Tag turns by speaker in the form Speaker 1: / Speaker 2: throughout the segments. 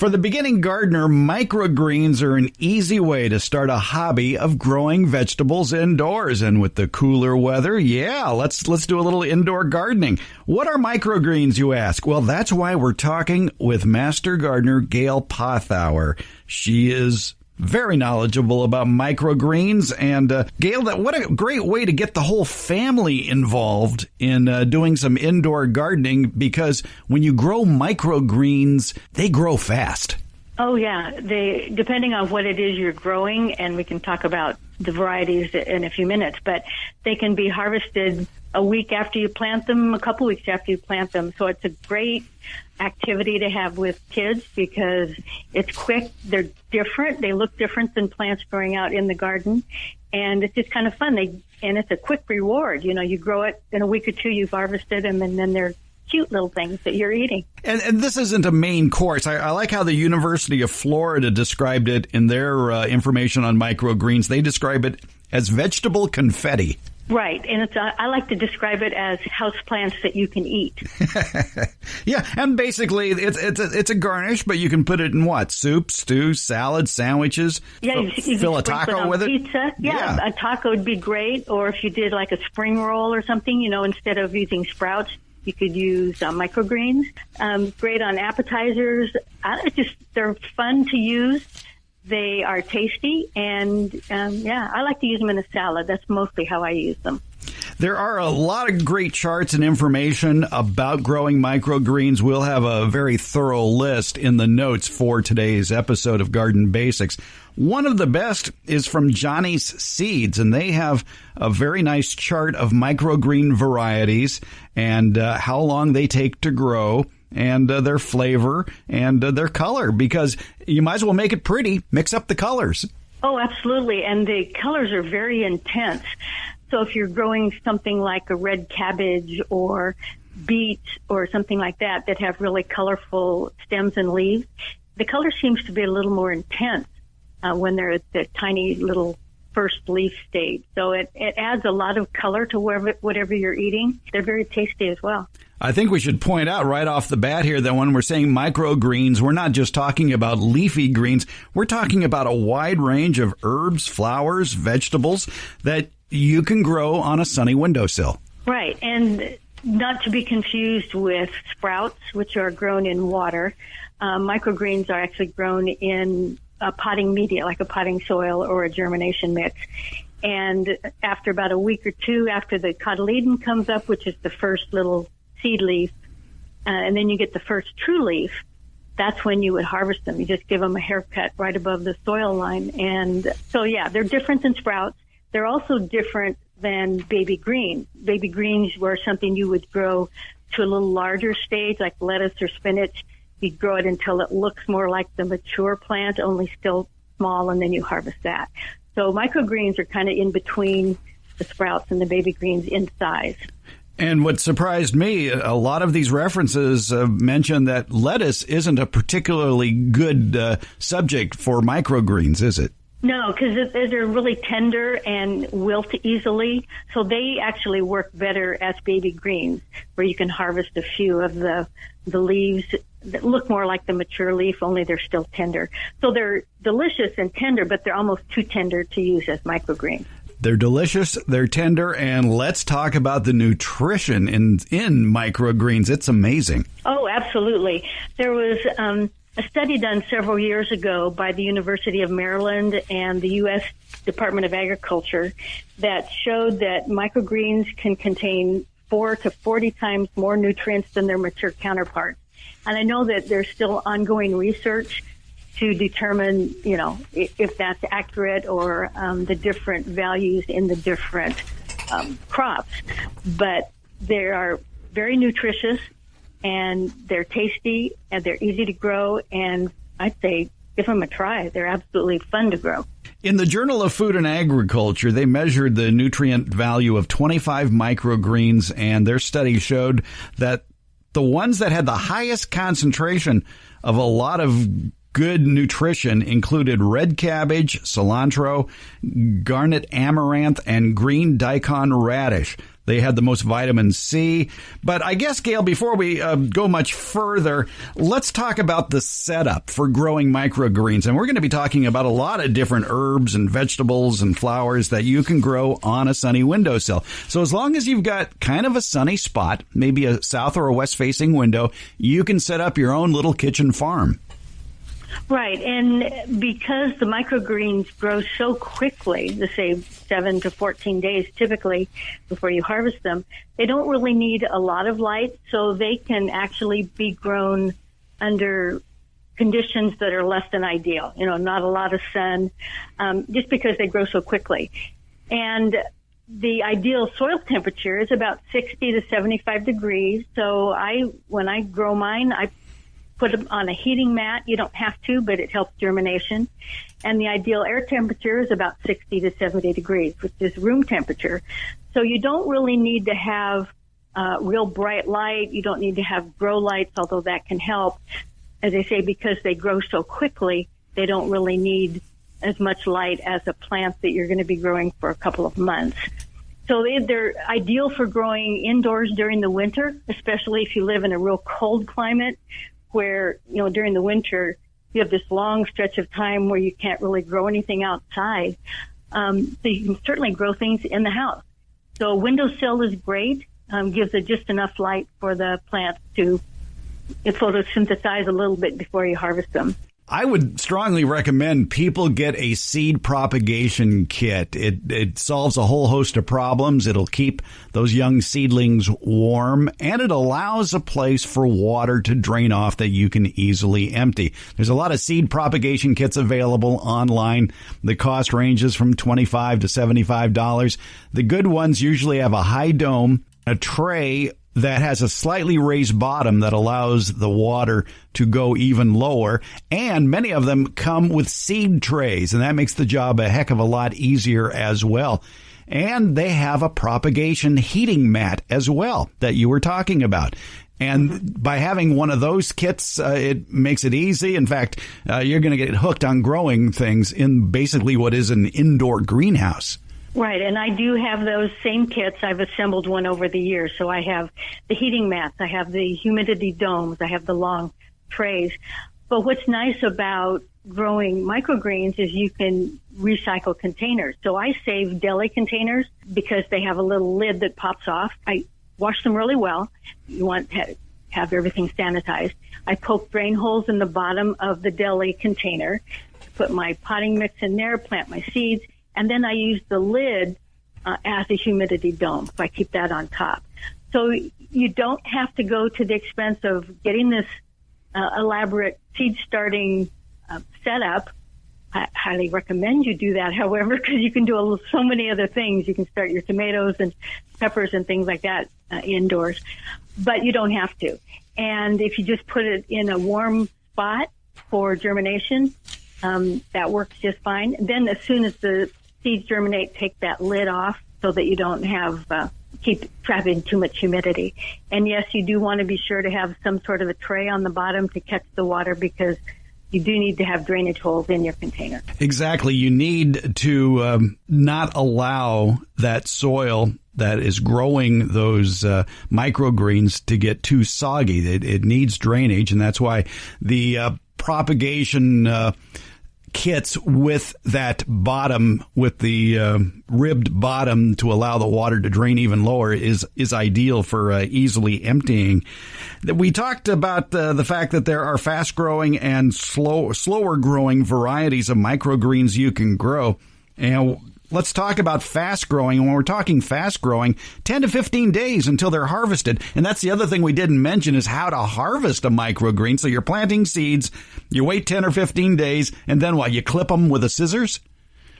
Speaker 1: For the beginning gardener, microgreens are an easy way to start a hobby of growing vegetables indoors. And with the cooler weather, let's do a little indoor gardening. What are microgreens, you ask? Well, that's why we're talking with Master Gardener Gail Pothour. She is very knowledgeable about microgreens. And Gail, what a great way to get the whole family involved in doing some indoor gardening, because when you grow microgreens, they grow fast.
Speaker 2: Oh, yeah. Depending on what it is you're growing, and we can talk about the varieties in a few minutes, but they can be harvested a week after you plant them, a couple weeks after you plant them. So it's a great activity to have with kids because it's quick. They're different. They look different than plants growing out in the garden. And it's just kind of fun. And it's a quick reward. You know, you grow it in a week or two, you've harvested them, and then they're cute little things that you're eating.
Speaker 1: And this isn't a main course. I like how the University of Florida described it in their information on microgreens. They describe it as vegetable confetti.
Speaker 2: Right, and I like to describe it as houseplants that you can eat.
Speaker 1: Yeah, and basically it's a garnish, but you can put it in what? Soup, stew, salad, sandwiches.
Speaker 2: Yeah, you
Speaker 1: fill a taco with it.
Speaker 2: Pizza. Yeah, a taco would be great. Or if you did like a spring roll or something, you know, instead of using sprouts, you could use microgreens. Great on appetizers. They're fun to use. They are tasty, and I like to use them in a salad. That's mostly how I use them.
Speaker 1: There are a lot of great charts and information about growing microgreens. We'll have a very thorough list in the notes for today's episode of Garden Basics. One of the best is from Johnny's Seeds, and they have a very nice chart of microgreen varieties and how long they take to grow, and their flavor and their color, because you might as well make it pretty. Mix up the colors.
Speaker 2: Oh, absolutely. And the colors are very intense. So if you're growing something like a red cabbage or beets or something like that have really colorful stems and leaves, the color seems to be a little more intense when they're at the tiny little first leaf stage. So it adds a lot of color to whatever you're eating. They're very tasty as well.
Speaker 1: I think we should point out right off the bat here that when we're saying microgreens, we're not just talking about leafy greens. We're talking about a wide range of herbs, flowers, vegetables that you can grow on a sunny windowsill.
Speaker 2: Right, and not to be confused with sprouts, which are grown in water. Microgreens are actually grown in a potting media, like a potting soil or a germination mix. And after about a week or two, after the cotyledon comes up, which is the first little seed leaf, and then you get the first true leaf, that's when you would harvest them. You just give them a haircut right above the soil line. And so, they're different than sprouts. They're also different than baby greens. Baby greens were something you would grow to a little larger stage, like lettuce or spinach. You'd grow it until it looks more like the mature plant, only still small, and then you harvest that. So microgreens are kind of in between the sprouts and the baby greens in size.
Speaker 1: And what surprised me, a lot of these references mention that lettuce isn't a particularly good subject for microgreens, is it?
Speaker 2: No, because they're really tender and wilt easily. So they actually work better as baby greens, where you can harvest a few of the leaves that look more like the mature leaf, only they're still tender. So they're delicious and tender, but they're almost too tender to use as microgreens.
Speaker 1: They're delicious, they're tender, and let's talk about the nutrition in microgreens. It's amazing.
Speaker 2: Oh, absolutely. There was a study done several years ago by the University of Maryland and the U.S. Department of Agriculture that showed that microgreens can contain 4 to 40 times more nutrients than their mature counterparts. And I know that there's still ongoing research to determine, if that's accurate or the different values in the different crops. But they are very nutritious, and they're tasty, and they're easy to grow, and I'd say give them a try. They're absolutely fun to grow.
Speaker 1: In the Journal of Food and Agriculture, they measured the nutrient value of 25 microgreens, and their study showed that the ones that had the highest concentration of a lot of good nutrition included red cabbage, cilantro, garnet amaranth, and green daikon radish. They had the most vitamin C. But I guess, Gail, before we go much further, let's talk about the setup for growing microgreens. And we're going to be talking about a lot of different herbs and vegetables and flowers that you can grow on a sunny windowsill. So as long as you've got kind of a sunny spot, maybe a south or a west facing window, you can set up your own little kitchen farm.
Speaker 2: Right, and because the microgreens grow so quickly, let's say 7 to 14 days typically before you harvest them, they don't really need a lot of light, so they can actually be grown under conditions that are less than ideal, not a lot of sun, just because they grow so quickly. And the ideal soil temperature is about 60 to 75 degrees, so when I grow mine, I put them on a heating mat. You don't have to, but it helps germination. And the ideal air temperature is about 60 to 70 degrees, which is room temperature. So you don't really need to have real bright light. You don't need to have grow lights, although that can help. As I say, because they grow so quickly, they don't really need as much light as a plant that you're going to be growing for a couple of months. So they're ideal for growing indoors during the winter, especially if you live in a real cold climate, where, during the winter, you have this long stretch of time where you can't really grow anything outside. So you can certainly grow things in the house. So a windowsill is great, gives it just enough light for the plants to photosynthesize a little bit before you harvest them.
Speaker 1: I would strongly recommend people get a seed propagation kit. It solves a whole host of problems. It'll keep those young seedlings warm, and it allows a place for water to drain off that you can easily empty. There's a lot of seed propagation kits available online. The cost ranges from $25 to $75. The good ones usually have a high dome, a tray that has a slightly raised bottom that allows the water to go even lower. And many of them come with seed trays, and that makes the job a heck of a lot easier as well. And they have a propagation heating mat as well that you were talking about. And by having one of those kits, it makes it easy. In fact, you're going to get hooked on growing things in basically what is an indoor greenhouse.
Speaker 2: Right, and I do have those same kits. I've assembled one over the years. So I have the heating mats, I have the humidity domes, I have the long trays. But what's nice about growing microgreens is you can recycle containers. So I save deli containers because they have a little lid that pops off. I wash them really well. You want to have everything sanitized. I poke drain holes in the bottom of the deli container, put my potting mix in there, plant my seeds, and then I use the lid as a humidity dome. So I keep that on top. So you don't have to go to the expense of getting this elaborate seed starting setup. I highly recommend you do that, however, because you can do so many other things. You can start your tomatoes and peppers and things like that indoors, but you don't have to. And if you just put it in a warm spot for germination, that works just fine. Then as soon as the seeds germinate, take that lid off so that you don't have keep trapping too much humidity. And yes, you do want to be sure to have some sort of a tray on the bottom to catch the water, because you do need to have drainage holes in your container. Exactly.
Speaker 1: You need to not allow that soil that is growing those microgreens to get too soggy. It needs drainage, and that's why the propagation kits with that bottom, with the ribbed bottom to allow the water to drain even lower is ideal for easily emptying. We talked about the fact that there are fast growing and slower growing varieties of microgreens you can grow. And let's talk about fast growing. When we're talking fast growing, 10 to 15 days until they're harvested. And that's the other thing we didn't mention, is how to harvest a microgreen. So you're planting seeds, you wait 10 or 15 days, and then what? You clip them with the scissors?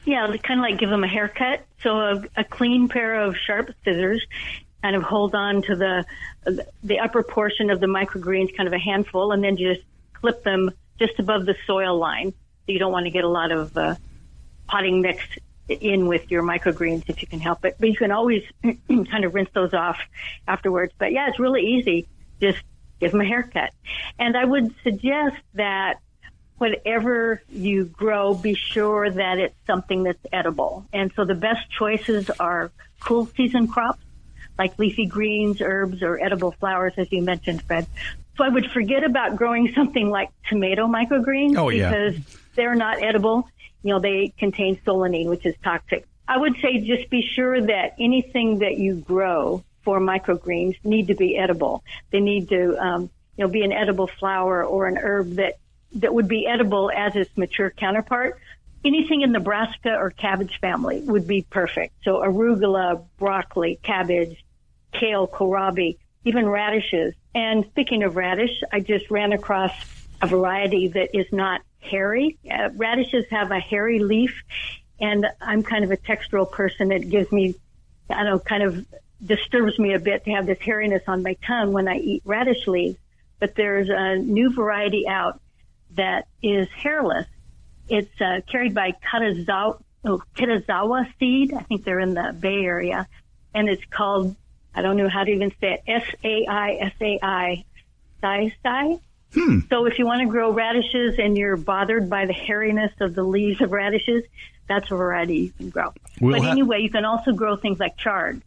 Speaker 2: Yeah, kind of like give them a haircut. So a clean pair of sharp scissors kind of hold on to the upper portion of the microgreens, kind of a handful, and then just clip them just above the soil line. So you don't want to get a lot of potting mix in with your microgreens if you can help it. But you can always kind of rinse those off afterwards. But yeah, it's really easy. Just give them a haircut. And I would suggest that whatever you grow, be sure that it's something that's edible. And so the best choices are cool season crops, like leafy greens, herbs, or edible flowers, as you mentioned, Fred. So I would forget about growing something like tomato microgreens because they're not edible. They contain solanine, which is toxic. I would say just be sure that anything that you grow for microgreens need to be edible. They need to, be an edible flower or an herb that would be edible as its mature counterpart. Anything in the brassica or cabbage family would be perfect. So arugula, broccoli, cabbage, kale, kohlrabi, even radishes. And speaking of radish, I just ran across a variety that is not hairy. Radishes have a hairy leaf, and I'm kind of a textural person. It gives me, kind of disturbs me a bit to have this hairiness on my tongue when I eat radish leaves. But there's a new variety out that is hairless. It's carried by Kitazawa seed. I think they're in the Bay Area. And it's called, I don't know how to even say it, S-A-I, sai. So if you want to grow radishes and you're bothered by the hairiness of the leaves of radishes, that's a variety you can grow. But anyway, you can also grow things like chard,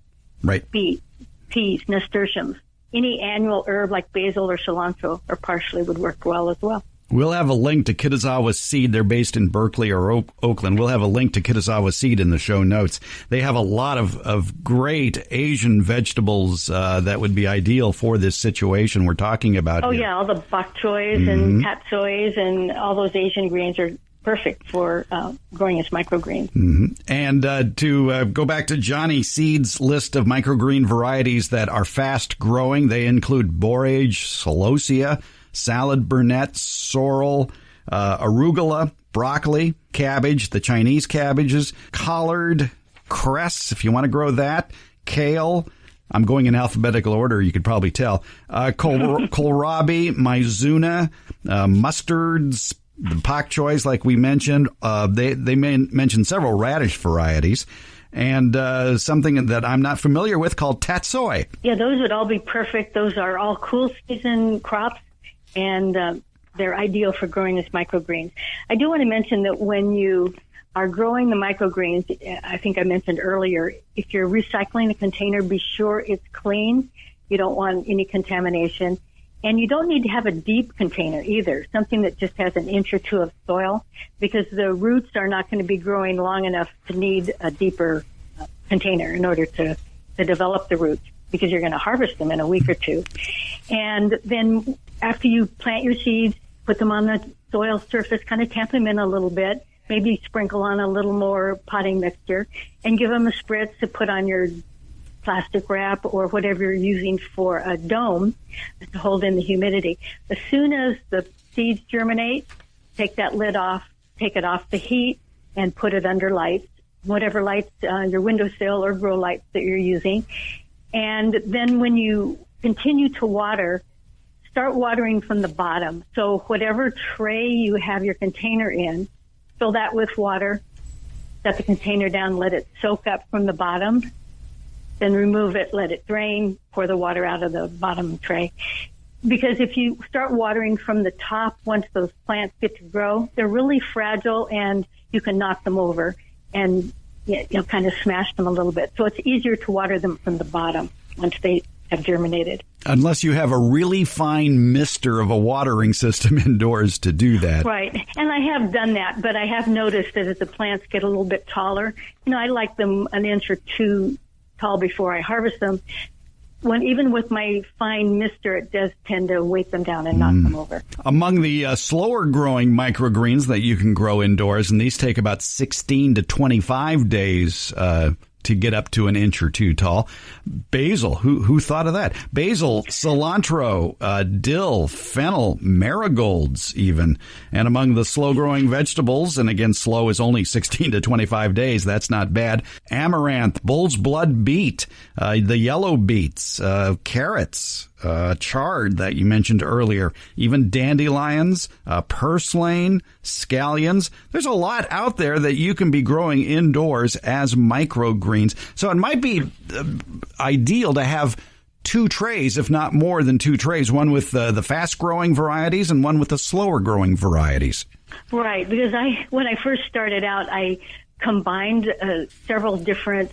Speaker 2: beets, peas, nasturtiums. Any annual herb like basil or cilantro or parsley would work well as well.
Speaker 1: We'll have a link to Kitazawa Seed. They're based in Berkeley or Oakland. We'll have a link to Kitazawa Seed in the show notes. They have a lot of great Asian vegetables that would be ideal for this situation we're talking about here.
Speaker 2: Yeah, all the bok choys and tatsoys and all those Asian greens are perfect for growing as microgreens.
Speaker 1: And to go back to Johnny Seed's list of microgreen varieties that are fast growing, they include borage, celosia, salad burnet, sorrel, arugula, broccoli, cabbage, the Chinese cabbages, collard, cress, if you want to grow that, kale. I'm going in alphabetical order, you could probably tell. Kohlrabi, mizuna, mustards, the pak choys, like we mentioned. They mentioned several radish varieties. And something that I'm not familiar with called tatsoi.
Speaker 2: Yeah, those would all be perfect. Those are all cool season crops, and they're ideal for growing as microgreens. I do want to mention that when you are growing the microgreens, I think I mentioned earlier, if you're recycling a container, be sure it's clean. You don't want any contamination. And you don't need to have a deep container either, something that just has an inch or two of soil, because the roots are not going to be growing long enough to need a deeper container in order to develop the roots, because you're going to harvest them in a week or two. And then after you plant your seeds, put them on the soil surface, kind of tamp them in a little bit, maybe sprinkle on a little more potting mixture, and give them a spritz to put on your plastic wrap or whatever you're using for a dome to hold in the humidity. As soon as the seeds germinate, take that lid off, take it off the heat, and put it under lights, whatever lights, your windowsill or grow lights that you're using. And then when you continue to water, start watering from the bottom. So whatever tray you have your container in, fill that with water, set the container down, let it soak up from the bottom, then remove it, let it drain, pour the water out of the bottom tray. Because if you start watering from the top, once those plants get to grow, they're really fragile and you can knock them over and kind of smash them a little bit. So it's easier to water them from the bottom once they have germinated.
Speaker 1: Unless you have a really fine mister of a watering system indoors to do that.
Speaker 2: Right. And I have done that, but I have noticed that as the plants get a little bit taller, I like them an inch or two tall before I harvest them. Even with my fine mister, it does tend to weight them down and knock them over. Among
Speaker 1: the slower growing microgreens that you can grow indoors, and these take about 16 to 25 days to get up to an inch or two tall. Basil, who thought of that? Basil, cilantro, dill, fennel, marigolds even. And among the slow-growing vegetables, and again, slow is only 16 to 25 days, that's not bad, amaranth, bull's blood beet, the yellow beets, carrots, chard that you mentioned earlier, even dandelions, purslane, scallions. There's a lot out there that you can be growing indoors as microgreens. So it might be ideal to have two trays, if not more than two trays, one with the fast-growing varieties and one with the slower-growing varieties.
Speaker 2: Right, because when I first started out, I combined several different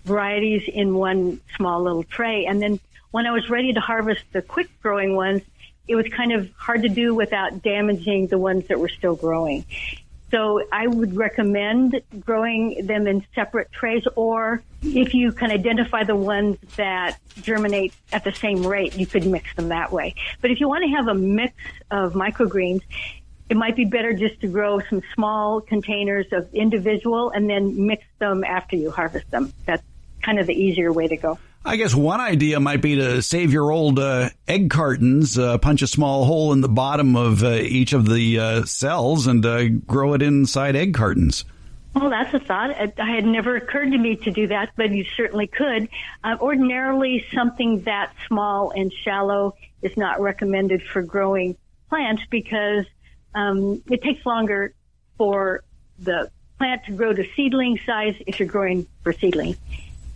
Speaker 2: varieties in one small little tray. And then when I was ready to harvest the quick growing ones, it was kind of hard to do without damaging the ones that were still growing. So I would recommend growing them in separate trays, or if you can identify the ones that germinate at the same rate, you could mix them that way. But if you want to have a mix of microgreens, it might be better just to grow some small containers of individual and then mix them after you harvest them. That's kind of the easier way to go.
Speaker 1: I guess one idea might be to save your old egg cartons, punch a small hole in the bottom of each of the cells and grow it inside egg cartons.
Speaker 2: Well, that's a thought. It had never occurred to me to do that, but you certainly could. Ordinarily, something that small and shallow is not recommended for growing plants because it takes longer for the plant to grow to seedling size if you're growing for seedlings.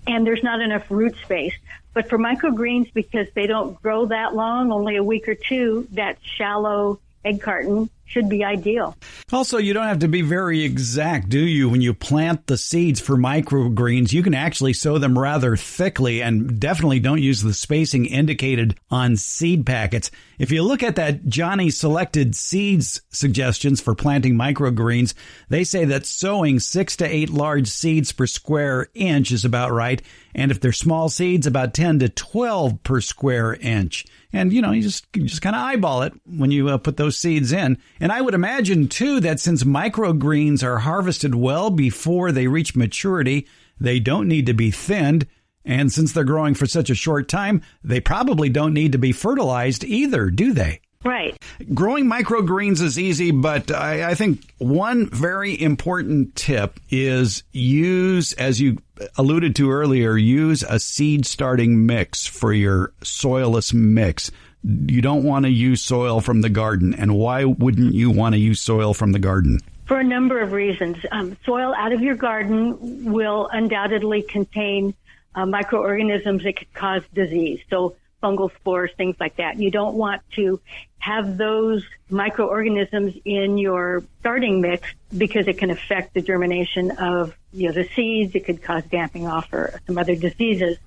Speaker 2: And there's not enough root space. But for microgreens, because they don't grow that long, only a week or two, that shallow egg carton should be ideal.
Speaker 1: Also, you don't have to be very exact, do you? When you plant the seeds for microgreens, you can actually sow them rather thickly, and definitely don't use the spacing indicated on seed packets. If you look at that Johnny Selected Seeds suggestions for planting microgreens, they say that sowing 6 to 8 large seeds per square inch is about right. And if they're small seeds, about 10 to 12 per square inch. And, you just kind of eyeball it when you put those seeds in. And I would imagine, too, that since microgreens are harvested well before they reach maturity, they don't need to be thinned. And since they're growing for such a short time, they probably don't need to be fertilized either, do they?
Speaker 2: Right.
Speaker 1: Growing microgreens is easy, but I think one very important tip is use, as you alluded to earlier, use a seed starting mix for your soilless mix. You don't want to use soil from the garden. And why wouldn't you want to use soil from the garden?
Speaker 2: For a number of reasons. Soil out of your garden will undoubtedly contain microorganisms that could cause disease. So fungal spores, things like that. You don't want to have those microorganisms in your starting mix because it can affect the germination of the seeds. It could cause damping off or some other diseases.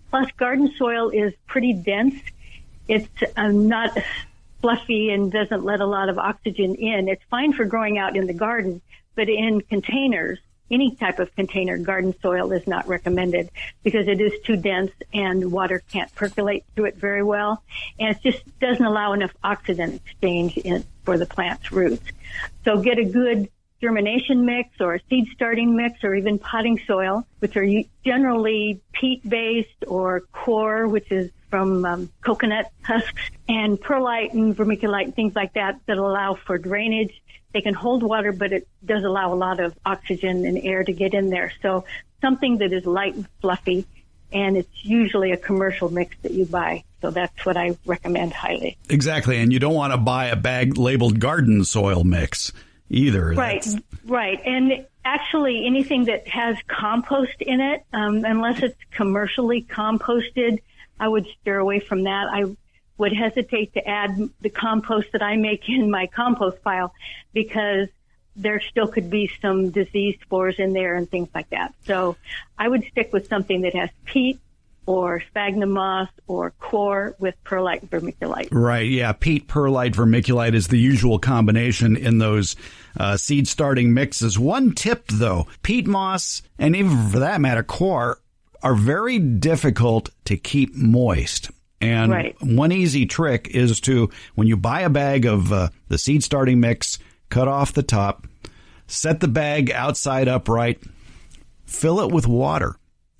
Speaker 2: Plus, garden soil is pretty dense. It's not fluffy and doesn't let a lot of oxygen in. It's fine for growing out in the garden, but in containers, any type of container, garden soil is not recommended because it is too dense and water can't percolate through it very well. And it just doesn't allow enough oxygen exchange for the plant's roots. So get a good germination mix or a seed starting mix or even potting soil, which are generally peat-based, or coir, which is from coconut husks, and perlite and vermiculite, things like that allow for drainage. They can hold water, but it does allow a lot of oxygen and air to get in there. So something that is light and fluffy, and it's usually a commercial mix that you buy. So that's what I recommend highly.
Speaker 1: Exactly, and you don't want to buy a bag labeled garden soil mix either.
Speaker 2: Right. And actually anything that has compost in it, unless it's commercially composted, I would steer away from that. I would hesitate to add the compost that I make in my compost pile because there still could be some disease spores in there and things like that. So I would stick with something that has peat or sphagnum moss or coir with perlite and vermiculite. Right,
Speaker 1: yeah. Peat, perlite, vermiculite is the usual combination in those seed starting mixes. One tip, though, peat moss, and even for that matter, coir, are very difficult to keep moist. And one easy trick is to, when you buy a bag of the seed starting mix, cut off the top, set the bag outside upright, fill it with water,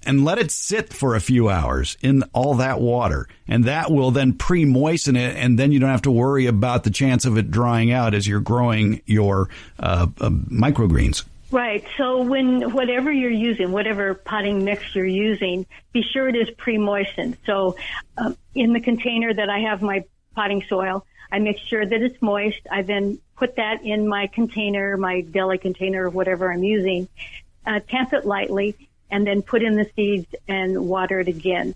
Speaker 1: and let it sit for a few hours in all that water. And that will then pre-moisten it, and then you don't have to worry about the chance of it drying out as you're growing your microgreens. Right. So whatever you're using, whatever potting mix you're using, be sure it is pre-moistened. So in the container that I have my potting soil, I make sure that it's moist. I then put that in my container, my deli container, or whatever I'm using, tamp it lightly, and then put in the seeds and water it again.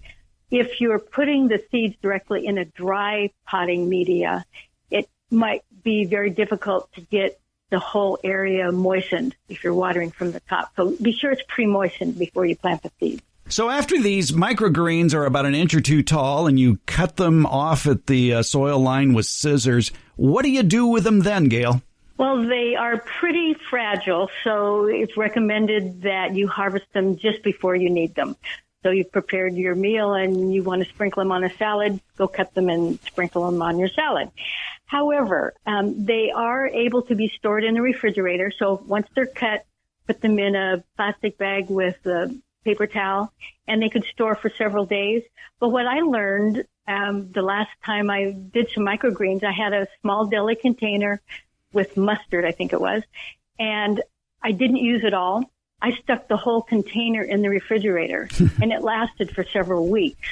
Speaker 1: If you're putting the seeds directly in a dry potting media, it might be very difficult to get the whole area moistened if you're watering from the top. So be sure it's pre-moistened before you plant the seeds. So after these microgreens are about an inch or two tall and you cut them off at the soil line with scissors, what do you do with them then, Gail?
Speaker 2: Well, they are pretty fragile, so it's recommended that you harvest them just before you need them. So you've prepared your meal and you want to sprinkle them on a salad, go cut them and sprinkle them on your salad. However, they are able to be stored in the refrigerator. So once they're cut, put them in a plastic bag with a paper towel, and they could store for several days. But what I learned the last time I did some microgreens, I had a small deli container with mustard, I think it was, and I didn't use it all. I stuck the whole container in the refrigerator, and it lasted for several weeks.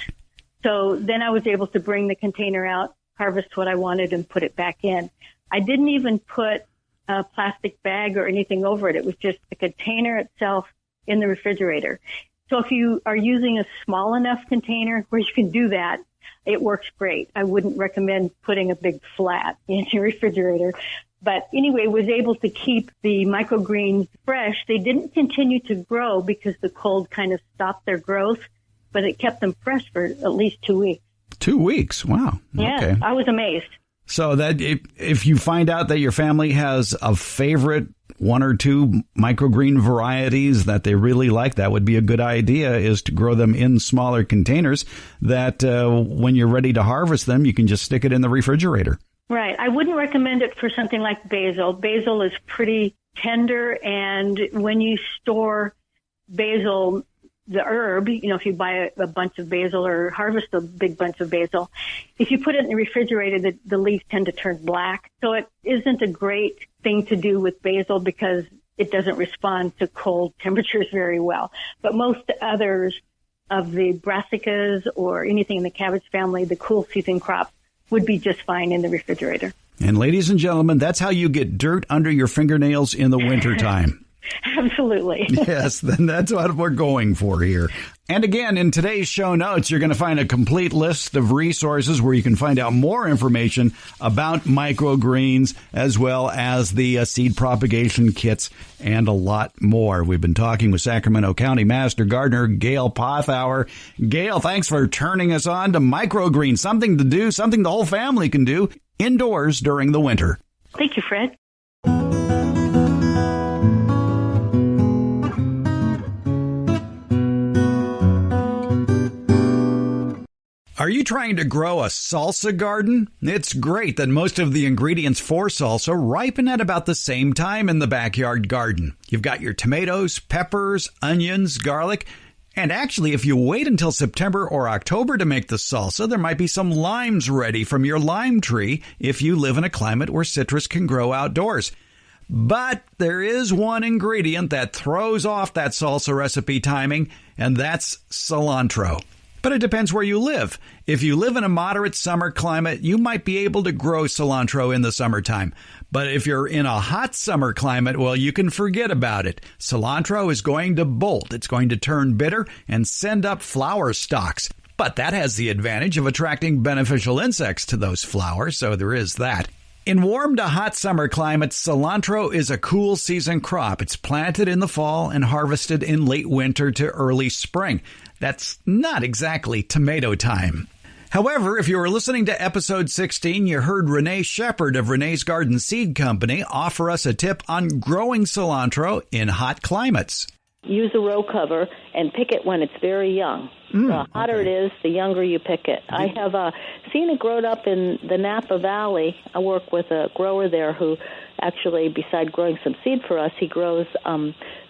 Speaker 2: So then I was able to bring the container out, harvest what I wanted, and put it back in. I didn't even put a plastic bag or anything over it. It was just the container itself in the refrigerator. So if you are using a small enough container where you can do that, it works great. I wouldn't recommend putting a big flat in your refrigerator. But anyway, was able to keep the microgreens fresh. They didn't continue to grow because the cold kind of stopped their growth, but it kept them fresh for at least 2 weeks.
Speaker 1: 2 weeks? Wow.
Speaker 2: Yeah,
Speaker 1: okay.
Speaker 2: I was amazed.
Speaker 1: So that if you find out that your family has a favorite one or two microgreen varieties that they really like, that would be a good idea, is to grow them in smaller containers that when you're ready to harvest them, you can just stick it in the refrigerator.
Speaker 2: Right. I wouldn't recommend it for something like basil. Basil is pretty tender, and when you store basil, the herb, if you buy a bunch of basil or harvest a big bunch of basil, if you put it in the refrigerator, the leaves tend to turn black. So it isn't a great thing to do with basil because it doesn't respond to cold temperatures very well. But most others of the brassicas or anything in the cabbage family, the cool season crop, would be just fine in the refrigerator.
Speaker 1: And ladies and gentlemen, that's how you get dirt under your fingernails in the wintertime.
Speaker 2: Absolutely.
Speaker 1: Yes, then that's what we're going for here. And again, in today's show notes, you're going to find a complete list of resources where you can find out more information about microgreens, as well as the seed propagation kits and a lot more. We've been talking with Sacramento County Master Gardener Gail Pothour. Gail, thanks for turning us on to microgreens, something to do, something the whole family can do indoors during the winter.
Speaker 2: Thank you, Fred.
Speaker 1: Are you trying to grow a salsa garden? It's great that most of the ingredients for salsa ripen at about the same time in the backyard garden. You've got your tomatoes, peppers, onions, garlic, and actually if you wait until September or October to make the salsa, there might be some limes ready from your lime tree if you live in a climate where citrus can grow outdoors. But there is one ingredient that throws off that salsa recipe timing, and that's cilantro. But it depends where you live. If you live in a moderate summer climate, you might be able to grow cilantro in the summertime. But if you're in a hot summer climate, well, you can forget about it. Cilantro is going to bolt. It's going to turn bitter and send up flower stalks. But that has the advantage of attracting beneficial insects to those flowers, so there is that. In warm to hot summer climates, cilantro is a cool season crop. It's planted in the fall and harvested in late winter to early spring. That's not exactly tomato time. However, if you were listening to episode 16, you heard Renee Shepard of Renee's Garden Seed Company offer us a tip on growing cilantro in hot climates.
Speaker 3: Use a row cover and pick it when it's very young. The hotter it is, the younger you pick it. I have seen it grown up in the Napa Valley. I work with a grower there who actually, beside growing some seed for us, he grows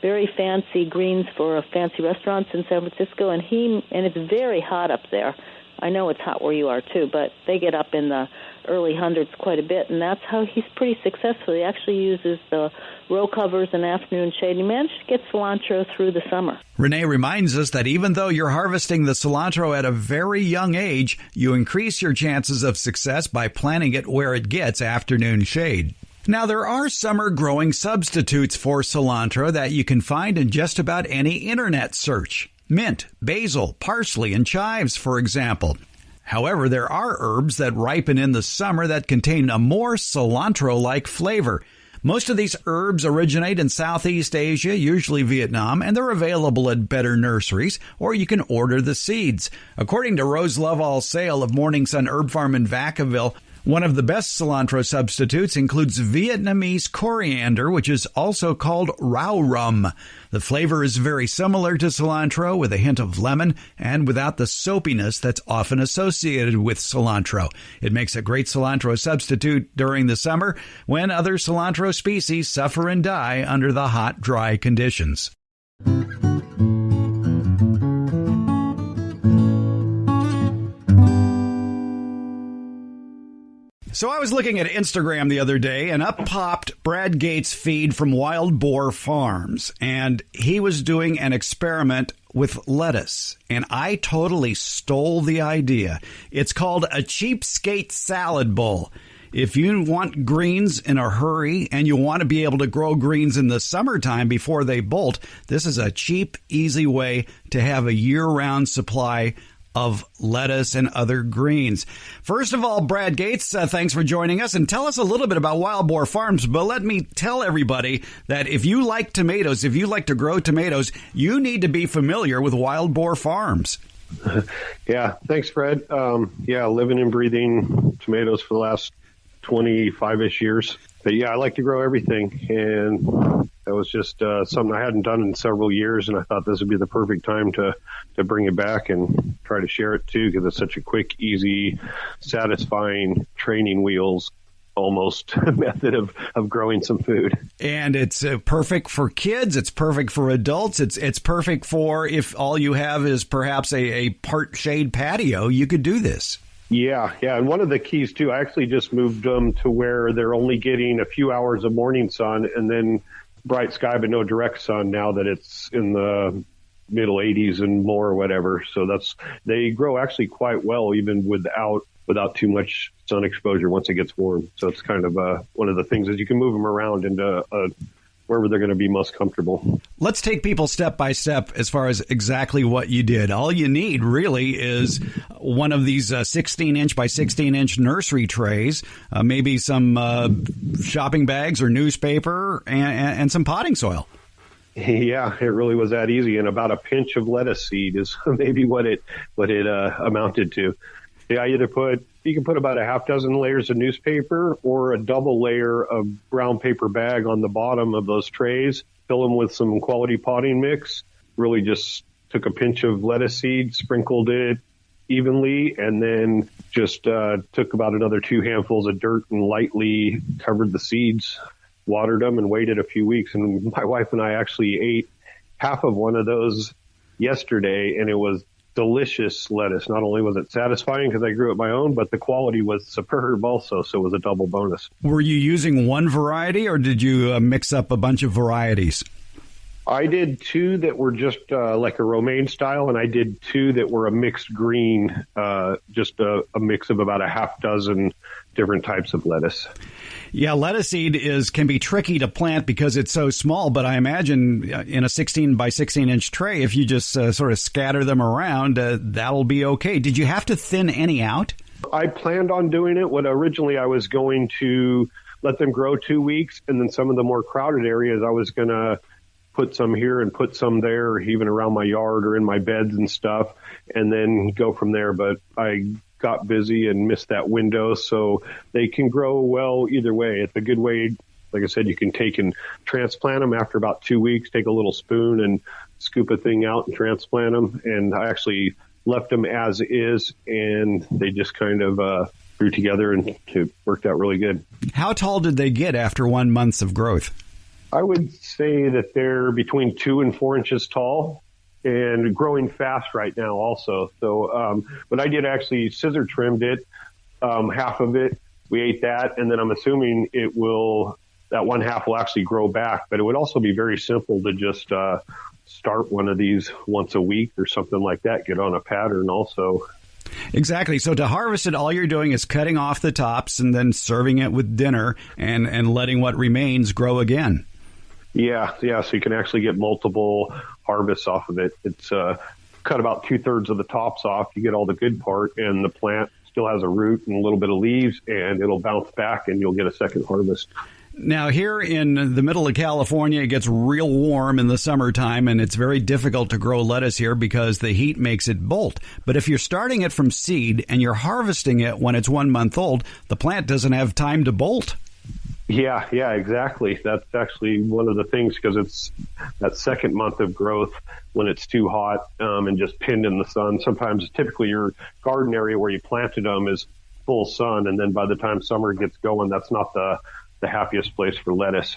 Speaker 3: very fancy greens for fancy restaurants in San Francisco, and it's very hot up there. I know it's hot where you are, too, but they get up in the early hundreds quite a bit, and that's how he's pretty successful. He actually uses the row covers and afternoon shade. He managed to get cilantro through the summer.
Speaker 1: Renee reminds us that even though you're harvesting the cilantro at a very young age, you increase your chances of success by planting it where it gets afternoon shade. Now, there are summer growing substitutes for cilantro that you can find in just about any internet search. Mint, basil, parsley, and chives, for example. However, there are herbs that ripen in the summer that contain a more cilantro-like flavor. Most of these herbs originate in Southeast Asia, usually Vietnam, and they're available at better nurseries, or you can order the seeds. According to Rose Lovall's sale of Morning Sun Herb Farm in Vacaville, one of the best cilantro substitutes includes Vietnamese coriander, which is also called rau rum. The flavor is very similar to cilantro with a hint of lemon and without the soapiness that's often associated with cilantro. It makes a great cilantro substitute during the summer when other cilantro species suffer and die under the hot, dry conditions. So I was looking at Instagram the other day, and up popped Brad Gates' feed from Wild Boar Farms, and he was doing an experiment with lettuce, and I totally stole the idea. It's called a Cheapskate salad bowl. If you want greens in a hurry and you want to be able to grow greens in the summertime before they bolt, this is a cheap, easy way to have a year-round supply of lettuce and other greens. First of all, Brad Gates, thanks for joining us, and tell us a little bit about Wild Boar Farms. But let me tell everybody that if you like tomatoes, if you like to grow tomatoes, you need to be familiar with Wild Boar Farms.
Speaker 4: Yeah, thanks, Fred. Living and breathing tomatoes for the last 25-ish years. But yeah, I like to grow everything, and that was just something I hadn't done in several years, and I thought this would be the perfect time to bring it back and try to share it too, because it's such a quick, easy, satisfying training wheels almost method of growing some food.
Speaker 1: And it's perfect for kids. It's perfect for adults. It's perfect for if all you have is perhaps a part shade patio, you could do this.
Speaker 4: Yeah. And one of the keys, too, I actually just moved them to where they're only getting a few hours of morning sun and then bright sky, but no direct sun now that it's in the middle 80s and more or whatever. So they grow actually quite well, even without too much sun exposure once it gets warm. So it's kind of one of the things is you can move them around into wherever they're going to be most comfortable.
Speaker 1: Let's take people step by step as far as exactly what you did. All you need really is one of these 16-inch by 16-inch nursery trays, maybe some shopping bags or newspaper, and some potting soil.
Speaker 4: Yeah, it really was that easy. And about a pinch of lettuce seed is maybe what it amounted to. Yeah, you can put about a half dozen layers of newspaper or a double layer of brown paper bag on the bottom of those trays. Fill them with some quality potting mix. Really just took a pinch of lettuce seed, sprinkled it evenly, and then just took about another 2 handfuls of dirt and lightly covered the seeds, watered them, and waited a few weeks. And my wife and I actually ate half of one of those yesterday, and it was delicious lettuce. Not only was it satisfying because I grew it my own, but the quality was superb also, so it was a double bonus.
Speaker 1: Were you using one variety, or did you mix up a bunch of varieties?
Speaker 4: I did 2 that were just like a romaine style, and I did 2 that were a mixed green, just a mix of about a half dozen different types of lettuce.
Speaker 1: Yeah, lettuce seed can be tricky to plant because it's so small, but I imagine in a 16 by 16-inch tray, if you just sort of scatter them around, that'll be okay. Did you have to thin any out?
Speaker 4: I planned on doing it. Originally I was going to let them grow 2 weeks, and then some of the more crowded areas I was going to put some here and put some there, even around my yard or in my beds and stuff, and then go from there. But I got busy and missed that window, so they can grow well either way. It's a good way. Like I said, you can take and transplant them after about 2 weeks, take a little spoon and scoop a thing out and transplant them. And I actually left them as is, and they just kind of grew together, and it worked out really good. How
Speaker 1: tall did they get after 1 month of growth?
Speaker 4: I would say that they're between 2 and 4 inches tall, and growing fast right now also. So, but I did actually scissor trimmed it, half of it. We ate that, and then I'm assuming that one half will actually grow back. But it would also be very simple to just start one of these once a week or something like that, get on a pattern also.
Speaker 1: Exactly. So to harvest it, all you're doing is cutting off the tops and then serving it with dinner and letting what remains grow again.
Speaker 4: Yeah. So you can actually get multiple harvests off of it. It's cut about 2/3 of the tops off. You get all the good part, and the plant still has a root and a little bit of leaves, and it'll bounce back, and you'll get a second harvest.
Speaker 1: Now, here in the middle of California, it gets real warm in the summertime, and it's very difficult to grow lettuce here because the heat makes it bolt. But if you're starting it from seed and you're harvesting it when it's 1 month old, the plant doesn't have time to bolt.
Speaker 4: Yeah, exactly. That's actually one of the things, because it's that second month of growth when it's too hot and just pinned in the sun. Sometimes, typically, your garden area where you planted them is full sun, and then by the time summer gets going, that's not the happiest place for lettuce.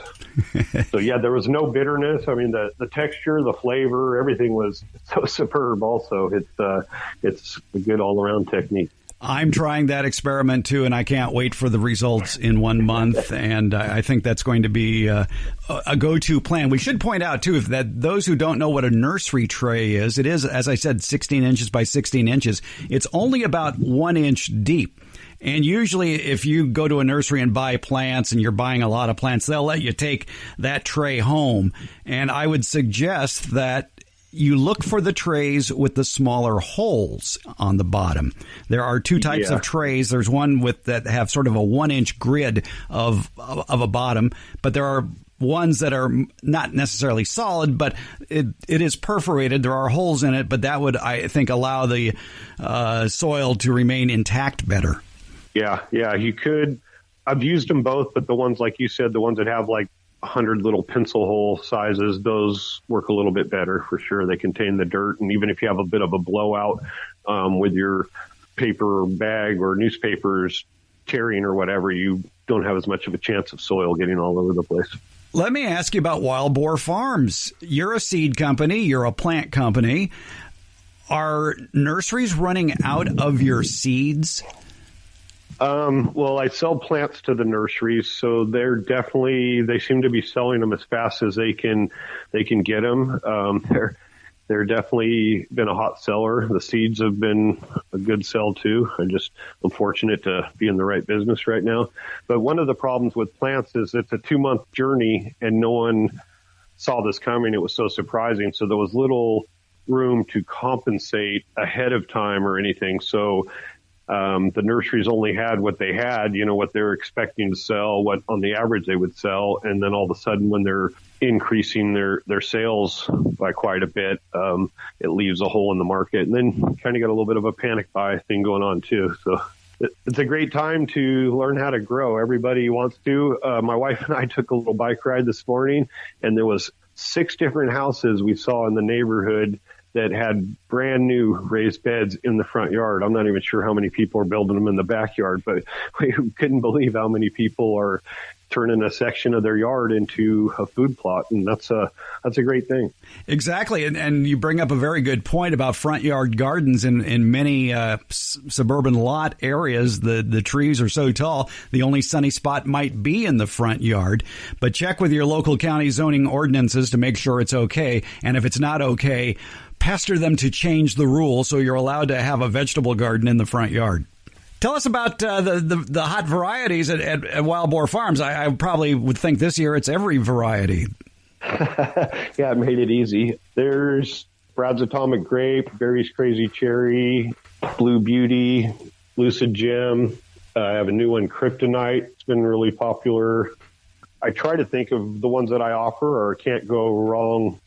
Speaker 4: So yeah, there was no bitterness. I mean, the texture, the flavor, everything was so superb. Also, it's a good all around technique.
Speaker 1: I'm trying that experiment too, and I can't wait for the results in 1 month. And I think that's going to be a go-to plan. We should point out too, that those who don't know what a nursery tray is, it is, as I said, 16 inches by 16 inches. It's only about 1 inch deep. And usually if you go to a nursery and buy plants and you're buying a lot of plants, they'll let you take that tray home. And I would suggest that you look for the trays with the smaller holes on the bottom. There are two types of trays. There's one that have sort of a 1 inch grid of a bottom, but there are ones that are not necessarily solid, but it is perforated. There are holes in it, but that would, I think, allow the soil to remain intact better.
Speaker 4: Yeah, you could. I've used them both, but the ones, like you said, the ones that have like 100 little pencil hole sizes, those work a little bit better for sure. They contain the dirt, and even if you have a bit of a blowout with your paper bag or newspapers tearing or whatever, you don't have as much of a chance of soil getting all over the place.
Speaker 1: Let me ask you about Wild Boar Farms. You're a seed company. You're a plant company. Are nurseries running out of your seeds?
Speaker 4: Well, I sell plants to the nurseries, so they seem to be selling them as fast as they can get them. They're definitely been a hot seller. The seeds have been a good sell too. I'm fortunate to be in the right business right now. But one of the problems with plants is it's a 2-month journey, and no one saw this coming. It was so surprising. So there was little room to compensate ahead of time or anything. So the nurseries only had what they had, what they're expecting to sell, what on the average they would sell. And then all of a sudden, when they're increasing their sales by quite a bit, it leaves a hole in the market. And then kind of got a little bit of a panic buy thing going on too. So it's a great time to learn how to grow. Everybody wants to. My wife and I took a little bike ride this morning, and there was 6 different houses we saw in the neighborhood that had brand new raised beds in the front yard. I'm not even sure how many people are building them in the backyard, but we couldn't believe how many people are turning a section of their yard into a food plot. And that's a great thing.
Speaker 1: Exactly. And you bring up a very good point about front yard gardens. In many suburban lot areas, the trees are so tall, the only sunny spot might be in the front yard. But check with your local county zoning ordinances to make sure it's okay. And if it's not okay, pester them to change the rule so you're allowed to have a vegetable garden in the front yard. Tell us about the hot varieties at Wild Boar Farms. I probably would think this year it's every variety.
Speaker 4: Yeah, it made it easy. There's Brad's Atomic Grape, Barry's Crazy Cherry, Blue Beauty, Lucid Gem. I have a new one, Kryptonite. It's been really popular. I try to think of the ones that I offer or can't go wrong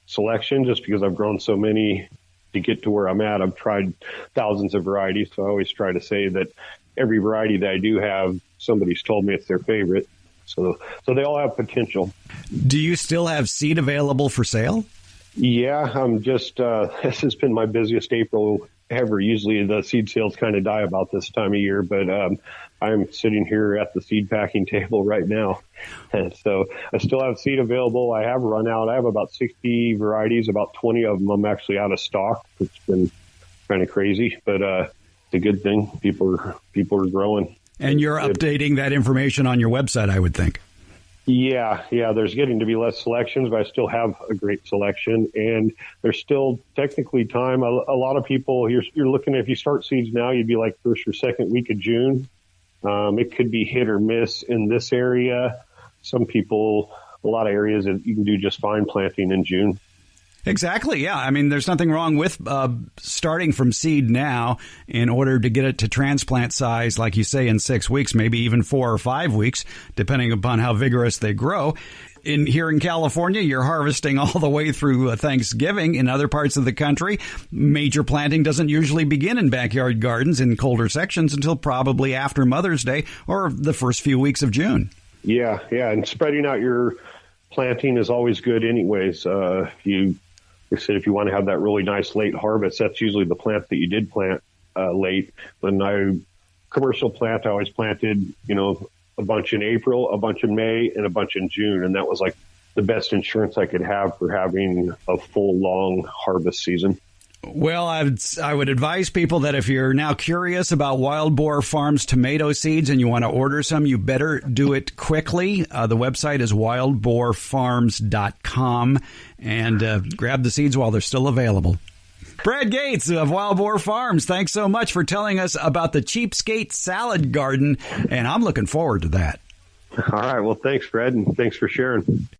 Speaker 4: selection, just because I've grown so many to get to where I'm at. I've tried thousands of varieties, so I always try to say that every variety that I do have, somebody's told me it's their favorite. So they all have potential.
Speaker 1: Do you still have seed available for sale?
Speaker 4: Yeah, I'm just, this has been my busiest April ever. Usually the seed sales kind of die about this time of year, but I'm sitting here at the seed packing table right now. And so I still have seed available. I have run out. I have about 60 varieties. About 20 of them I'm actually out of stock. It's been kind of crazy, but it's a good thing. People are growing.
Speaker 1: And you're updating that information on your website, I would think.
Speaker 4: Yeah. There's getting to be less selections, but I still have a great selection, and there's still technically time. A lot of people, you're looking at, if you start seeds now, you'd be like first or second week of June. It could be hit or miss in this area. Some people, a lot of areas that you can do just fine planting in June.
Speaker 1: Exactly, yeah. I mean, there's nothing wrong with starting from seed now in order to get it to transplant size, like you say, in 6 weeks, maybe even 4 or 5 weeks, depending upon how vigorous they grow. Here in California, you're harvesting all the way through Thanksgiving. In other parts of the country, major planting doesn't usually begin in backyard gardens in colder sections until probably after Mother's Day or the first few weeks of June.
Speaker 4: Yeah, and spreading out your planting is always good anyways. If you want to have that really nice late harvest, that's usually the plant that you did plant late. When I commercial plant, I always planted, a bunch in April, a bunch in May, and a bunch in June. And that was like the best insurance I could have for having a full, long harvest season.
Speaker 1: Well, I would advise people that if you're now curious about Wild Boar Farms tomato seeds and you want to order some, you better do it quickly. The website is wildboarfarms.com, and grab the seeds while they're still available. Brad Gates of Wild Boar Farms, thanks so much for telling us about the Cheapskate salad garden, and I'm looking forward to that.
Speaker 4: All right. Well, thanks, Fred, and thanks for sharing.